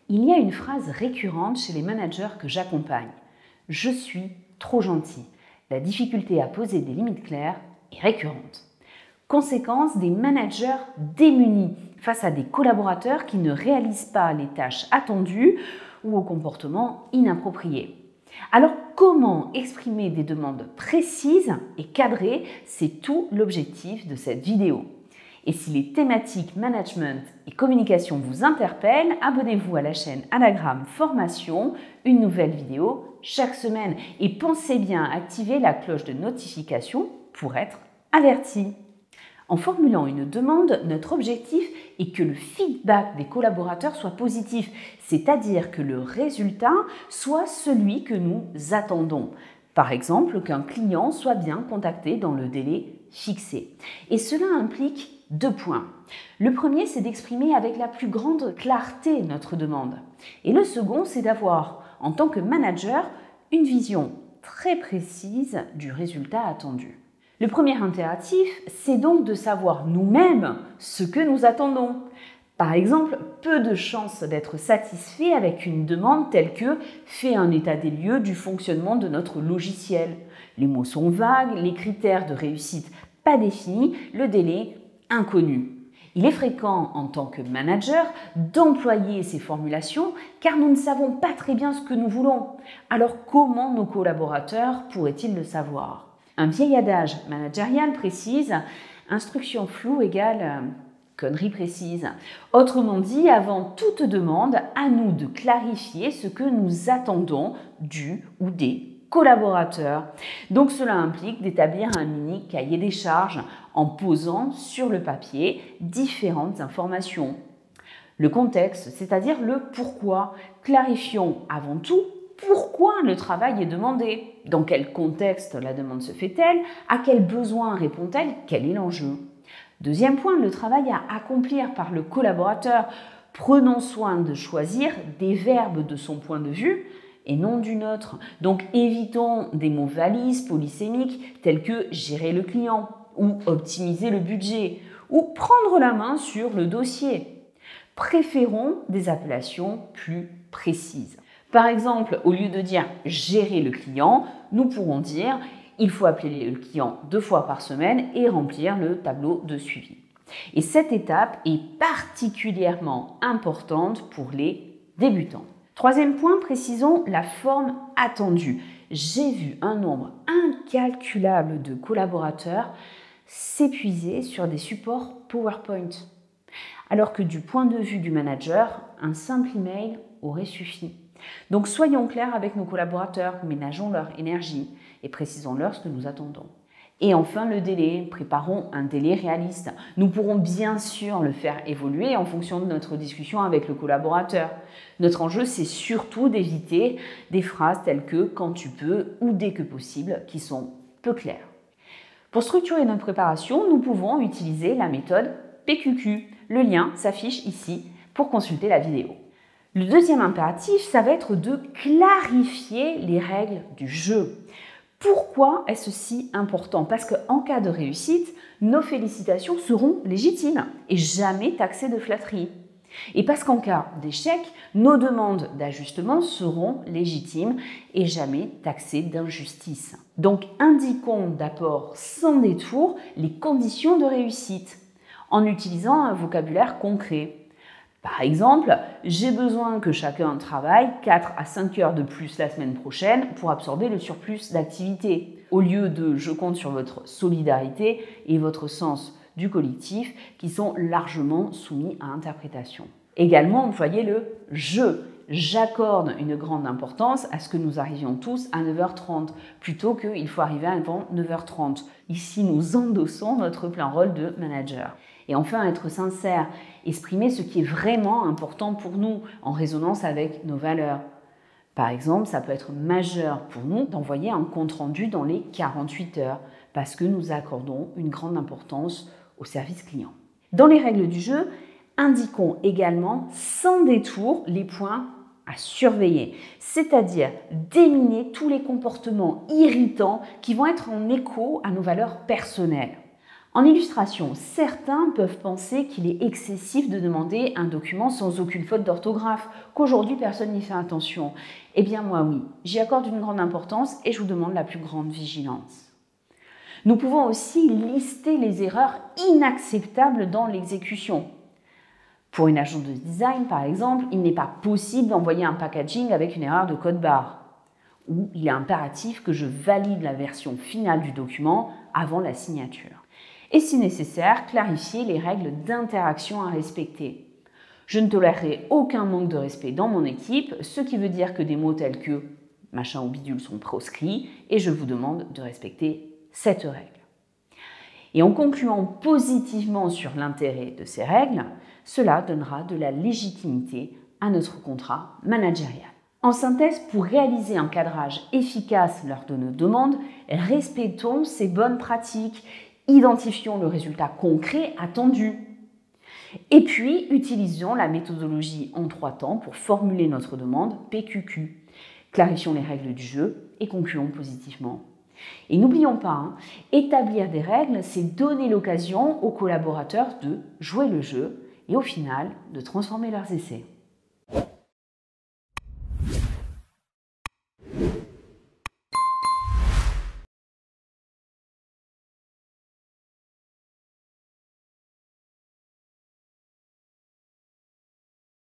Il y a une phrase récurrente chez les managers que j'accompagne. Je suis trop gentil. La difficulté à poser des limites claires est récurrente. Conséquence, des managers démunis face à des collaborateurs qui ne réalisent pas les tâches attendues ou au comportement inapproprié. Alors, comment exprimer des demandes précises et cadrées? C'est tout l'objectif de cette vidéo. Et si les thématiques management et communication vous interpellent, abonnez-vous à la chaîne Anagramme Formation, une nouvelle vidéo chaque semaine. Et pensez bien à activer la cloche de notification pour être averti. En formulant une demande, notre objectif est que le feedback des collaborateurs soit positif, c'est-à-dire que le résultat soit celui que nous attendons. Par exemple, qu'un client soit bien contacté dans le délai fixé. Et cela implique 2 points. Le premier, c'est d'exprimer avec la plus grande clarté notre demande. Et le second, c'est d'avoir, en tant que manager, une vision très précise du résultat attendu. Le premier impératif, c'est donc de savoir nous-mêmes ce que nous attendons. Par exemple, peu de chances d'être satisfait avec une demande telle que « fais un état des lieux du fonctionnement de notre logiciel ». Les mots sont vagues, les critères de réussite pas définis, le délai inconnu. Il est fréquent en tant que manager d'employer ces formulations car nous ne savons pas très bien ce que nous voulons. Alors comment nos collaborateurs pourraient-ils le savoir? Un vieil adage managérial précise « instruction floue égale connerie précise ». Autrement dit, avant toute demande, à nous de clarifier ce que nous attendons du ou des collaborateurs. Donc cela implique d'établir un mini cahier des charges en posant sur le papier différentes informations. Le contexte, c'est-à-dire le pourquoi. Clarifions avant tout pourquoi le travail est demandé. Dans quel contexte la demande se fait-elle? À quel besoin répond-elle? Quel est l'enjeu? Deuxième point, le travail à accomplir par le collaborateur. Prenons soin de choisir des verbes de son point de vue et non du nôtre. Donc évitons des mots valises, polysémiques, tels que gérer le client ou optimiser le budget ou prendre la main sur le dossier. Préférons des appellations plus précises. Par exemple, au lieu de dire « gérer le client », nous pourrons dire « il faut appeler le client 2 fois par semaine et remplir le tableau de suivi ». Et cette étape est particulièrement importante pour les débutants. Troisième point, précisons la forme attendue. J'ai vu un nombre incalculable de collaborateurs s'épuiser sur des supports PowerPoint. Alors que du point de vue du manager, un simple email aurait suffi. Donc soyons clairs avec nos collaborateurs, ménageons leur énergie et précisons-leur ce que nous attendons. Et enfin, le délai. Préparons un délai réaliste. Nous pourrons bien sûr le faire évoluer en fonction de notre discussion avec le collaborateur. Notre enjeu, c'est surtout d'éviter des phrases telles que « quand tu peux » ou « dès que possible » qui sont peu claires. Pour structurer notre préparation, nous pouvons utiliser la méthode PQQ. Le lien s'affiche ici pour consulter la vidéo. Le deuxième impératif, ça va être de clarifier les règles du jeu. Pourquoi est-ce si important? Parce qu'en cas de réussite, nos félicitations seront légitimes et jamais taxées de flatterie. Et parce qu'en cas d'échec, nos demandes d'ajustement seront légitimes et jamais taxées d'injustice. Donc indiquons d'abord sans détour les conditions de réussite en utilisant un vocabulaire concret. Par exemple, j'ai besoin que chacun travaille 4 à 5 heures de plus la semaine prochaine pour absorber le surplus d'activité, au lieu de je compte sur votre solidarité et votre sens du collectif qui sont largement soumis à interprétation. Également, employez le je. J'accorde une grande importance à ce que nous arrivions tous à 9h30 plutôt qu'il faut arriver avant 9h30. Ici, nous endossons notre plein rôle de manager. Et enfin, être sincère, exprimer ce qui est vraiment important pour nous en résonance avec nos valeurs. Par exemple, ça peut être majeur pour nous d'envoyer un compte-rendu dans les 48 heures parce que nous accordons une grande importance au service client. Dans les règles du jeu, indiquons également sans détour les points à surveiller, c'est-à-dire d'éliminer tous les comportements irritants qui vont être en écho à nos valeurs personnelles. En illustration, certains peuvent penser qu'il est excessif de demander un document sans aucune faute d'orthographe, qu'aujourd'hui personne n'y fait attention. Eh bien moi oui, j'y accorde une grande importance et je vous demande la plus grande vigilance. Nous pouvons aussi lister les erreurs inacceptables dans l'exécution. Pour une agence de design, par exemple, il n'est pas possible d'envoyer un packaging avec une erreur de code barre. Ou il est impératif que je valide la version finale du document avant la signature. Et si nécessaire, clarifier les règles d'interaction à respecter. Je ne tolérerai aucun manque de respect dans mon équipe, ce qui veut dire que des mots tels que machin ou bidule sont proscrits et je vous demande de respecter cette règle. Et en concluant positivement sur l'intérêt de ces règles, cela donnera de la légitimité à notre contrat managérial. En synthèse, pour réaliser un cadrage efficace lors de nos demandes, respectons ces bonnes pratiques, identifions le résultat concret attendu. Et puis, utilisons la méthodologie en 3 temps pour formuler notre demande PQQ. Clarifions les règles du jeu et concluons positivement. Et n'oublions pas, établir des règles, c'est donner l'occasion aux collaborateurs de jouer le jeu et au final de transformer leurs essais.